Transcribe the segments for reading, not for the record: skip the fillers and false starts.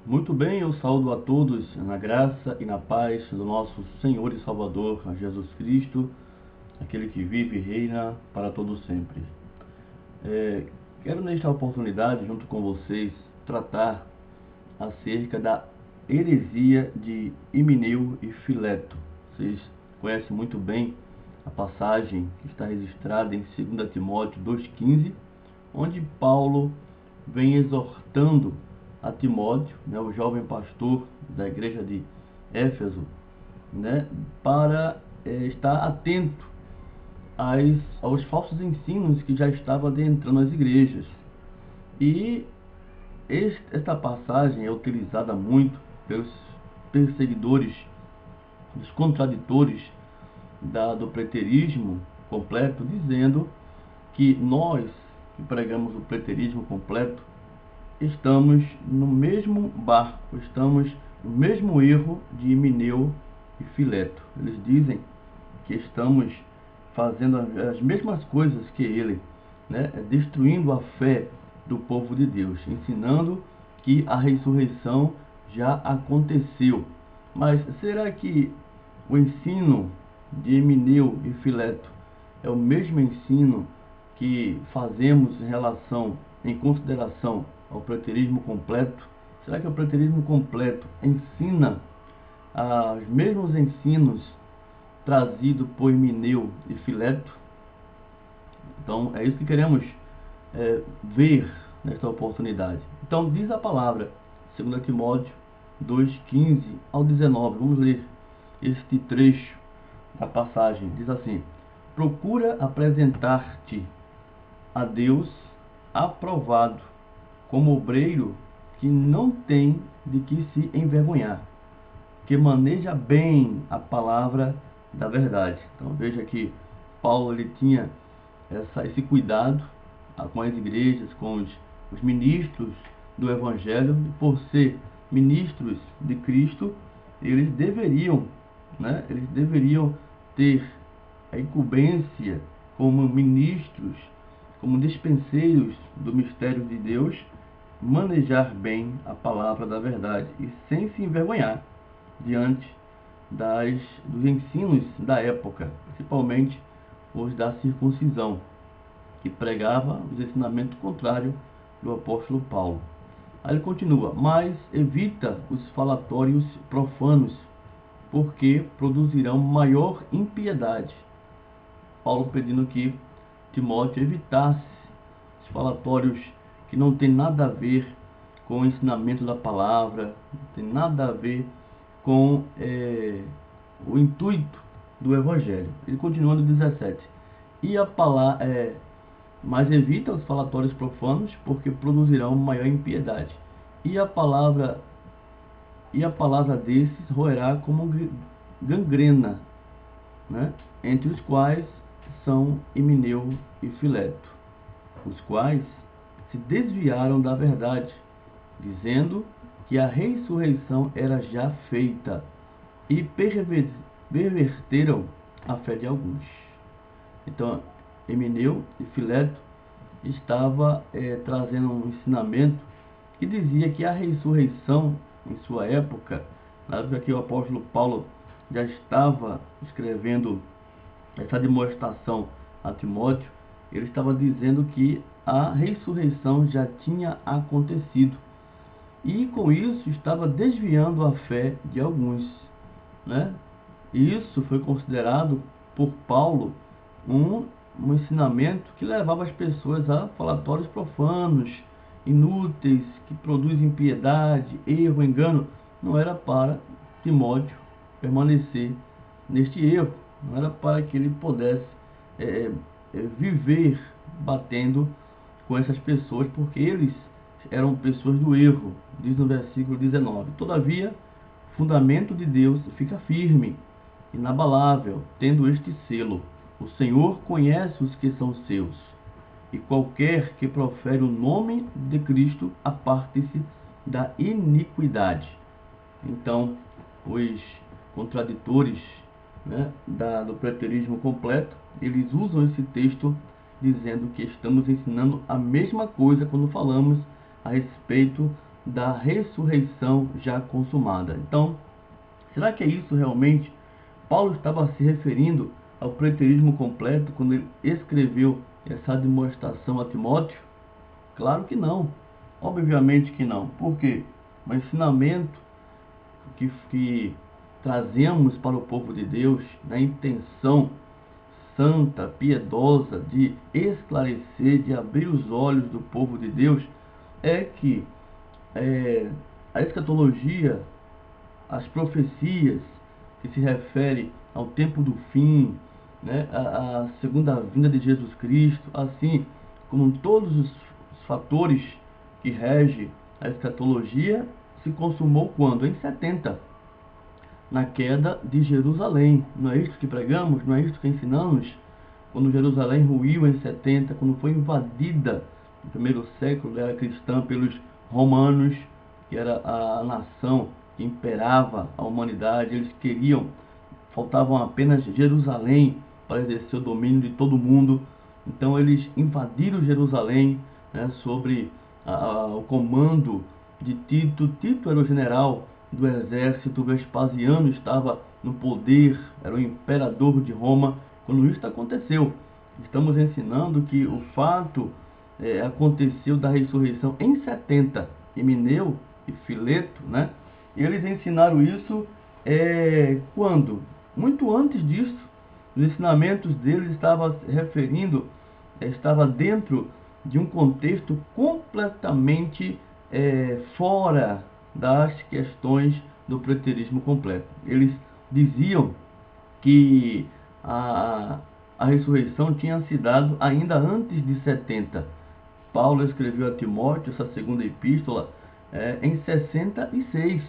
Muito bem, eu saúdo a todos na graça e na paz do nosso Senhor e Salvador, a Jesus Cristo, aquele que vive e reina para todo sempre. Quero nesta oportunidade, junto com vocês, tratar acerca da heresia de Himeneu e Fileto. Vocês conhecem muito bem a passagem que está registrada em 2 Timóteo 2,15, onde Paulo vem exortando a Timóteo, o jovem pastor da igreja de Éfeso, para estar atento aos falsos ensinos que já estavam adentrando as igrejas. E esta passagem é utilizada muito pelos perseguidores, os contraditores do preterismo completo, dizendo que nós que pregamos o preterismo completo estamos no mesmo barco, estamos no mesmo erro de Himeneu e Fileto. Eles dizem que estamos fazendo as mesmas coisas que ele, destruindo a fé do povo de Deus, ensinando que a ressurreição já aconteceu. Mas será que o ensino de Himeneu e Fileto é o mesmo ensino que fazemos em consideração ao preterismo completo? Será que o preterismo completo ensina os mesmos ensinos trazidos por Himeneu e Fileto? Então é isso que queremos ver nesta oportunidade. Então diz a palavra, 2 Timóteo 2,15 ao 19. Vamos ler este trecho da passagem. Diz assim: procura apresentar-te a Deus aprovado, como obreiro que não tem de que se envergonhar, que maneja bem a palavra da verdade. Então veja que Paulo ele tinha esse cuidado com as igrejas, com os ministros do Evangelho, e por ser ministros de Cristo, eles deveriam ter a incumbência como ministros, como dispenseiros do mistério de Deus, manejar bem a palavra da verdade e sem se envergonhar diante dos ensinos da época, principalmente os da circuncisão, que pregava os ensinamentos contrários do apóstolo Paulo. Aí ele continua: mas evita os falatórios profanos, porque produzirão maior impiedade. Paulo pedindo que Timóteo evitasse os falatórios que não tem nada a ver com o ensinamento da palavra, não tem nada a ver com o intuito do Evangelho. Ele continua no 17. Mas evita os falatórios profanos, porque produzirão maior impiedade. E a palavra desses roerá como gangrena, entre os quais são Himeneu e Fileto, os quais se desviaram da verdade, dizendo que a ressurreição era já feita, e perverteram a fé de alguns. Então, Himeneu e Fileto estava trazendo um ensinamento que dizia que a ressurreição, em sua época, na época que o apóstolo Paulo já estava escrevendo essa demonstração a Timóteo, ele estava dizendo que a ressurreição já tinha acontecido, e com isso estava desviando a fé de alguns, Isso foi considerado por Paulo um ensinamento que levava as pessoas a falatórios profanos, inúteis, que produzem impiedade, erro, engano. Não era para Timóteo permanecer neste erro, não era para que ele pudesse viver batendo com essas pessoas, porque eles eram pessoas do erro, diz no versículo 19. Todavia, o fundamento de Deus fica firme, inabalável, tendo este selo: o Senhor conhece os que são seus, e qualquer que profere o nome de Cristo aparte-se da iniquidade. Então, os contraditores do preterismo completo, eles usam esse texto dizendo que estamos ensinando a mesma coisa quando falamos a respeito da ressurreição já consumada. Então, será que é isso realmente? Paulo estava se referindo ao preterismo completo quando ele escreveu essa demonstração a Timóteo? Claro que não. Obviamente que não. Por quê? O ensinamento que trazemos para o povo de Deus, na intenção santa, piedosa, de esclarecer, de abrir os olhos do povo de Deus, é que a escatologia, as profecias que se referem ao tempo do fim, né, a segunda vinda de Jesus Cristo, assim como todos os fatores que regem a escatologia, se consumou quando? Em 70, na queda de Jerusalém. Não é isso que pregamos? Não é isso que ensinamos? Quando Jerusalém ruiu em 70, quando foi invadida no primeiro século da era cristã pelos romanos, que era a nação que imperava a humanidade, eles queriam, faltavam apenas Jerusalém para exercer o domínio de todo mundo. Então eles invadiram Jerusalém, né, sobre o comando de Tito. Tito era o general do exército, Vespasiano estava no poder, era o imperador de Roma. Quando isso aconteceu, estamos ensinando que o fato aconteceu da ressurreição em 70. Himeneu e Fileto, né? Eles ensinaram isso quando? Muito antes disso. Os ensinamentos deles estavam se referindo, estava dentro de um contexto completamente fora das questões do preterismo completo. Eles diziam que a ressurreição tinha se dado ainda antes de 70. Paulo escreveu a Timóteo essa segunda epístola em 66.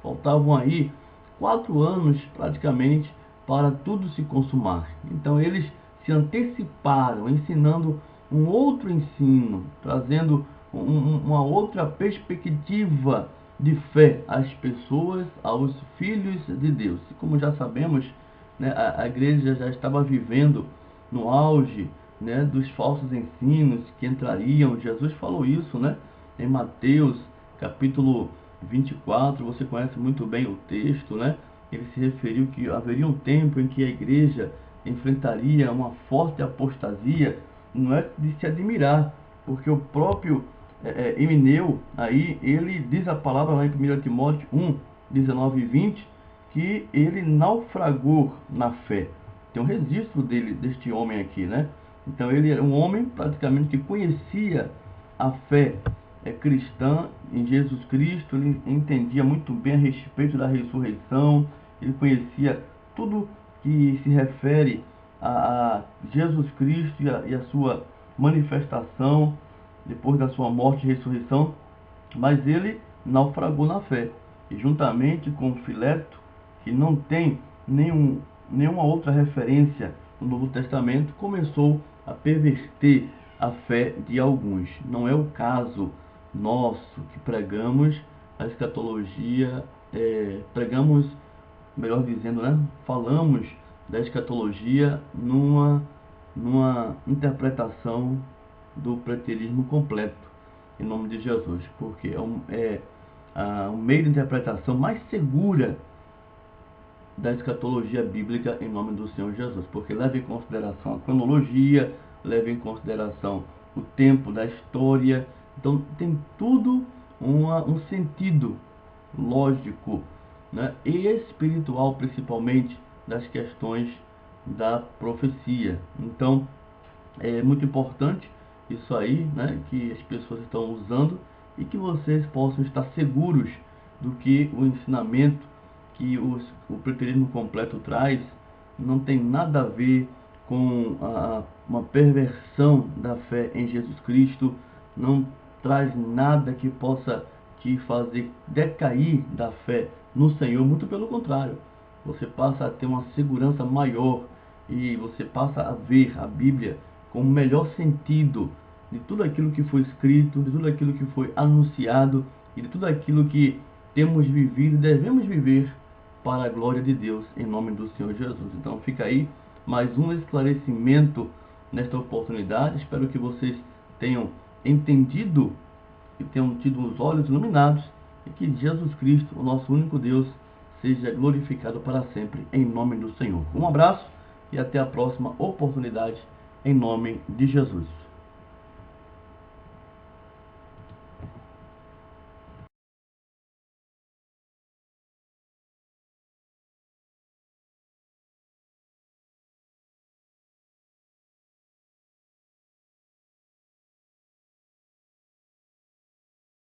Faltavam aí 4 anos praticamente para tudo se consumar. Então eles se anteciparam, ensinando um outro ensino, trazendo uma outra perspectiva de fé às pessoas, aos filhos de Deus. E como já sabemos, né, a igreja já estava vivendo no auge, né, dos falsos ensinos que entrariam. Jesus falou isso, né, em Mateus capítulo 24, você conhece muito bem o texto, né? Ele se referiu que haveria um tempo em que a igreja enfrentaria uma forte apostasia. Não é de se admirar, porque o próprio Himeneu, aí, ele diz a palavra lá em 1 Timóteo 1, 19 e 20, que ele naufragou na fé. Tem um registro deste homem aqui, né? Então ele era um homem praticamente que conhecia a fé cristã em Jesus Cristo. Ele entendia muito bem a respeito da ressurreição, ele conhecia tudo que se refere a Jesus Cristo e a sua manifestação depois da sua morte e ressurreição, mas ele naufragou na fé, e juntamente com Fileto, que não tem nenhuma outra referência no Novo Testamento, começou a perverter a fé de alguns. Não é o caso nosso, que pregamos a escatologia, pregamos, melhor dizendo, né, falamos da escatologia numa interpretação do preterismo completo, em nome de Jesus, porque é o meio de interpretação mais segura da escatologia bíblica em nome do Senhor Jesus, porque leva em consideração a cronologia, leva em consideração o tempo da história. Então tem tudo um sentido lógico, né, e espiritual, principalmente das questões da profecia. Então é muito importante isso aí, né, que as pessoas estão usando, e que vocês possam estar seguros do que o ensinamento que o preterismo completo traz não tem nada a ver com uma perversão da fé em Jesus Cristo, não traz nada que possa te fazer decair da fé no Senhor. Muito pelo contrário, você passa a ter uma segurança maior e você passa a ver a Bíblia com o melhor sentido de tudo aquilo que foi escrito, de tudo aquilo que foi anunciado e de tudo aquilo que temos vivido e devemos viver para a glória de Deus, em nome do Senhor Jesus. Então fica aí mais um esclarecimento nesta oportunidade. Espero que vocês tenham entendido que tenham tido os olhos iluminados e que Jesus Cristo, o nosso único Deus, seja glorificado para sempre, em nome do Senhor. Um abraço e até a próxima oportunidade, em nome de Jesus.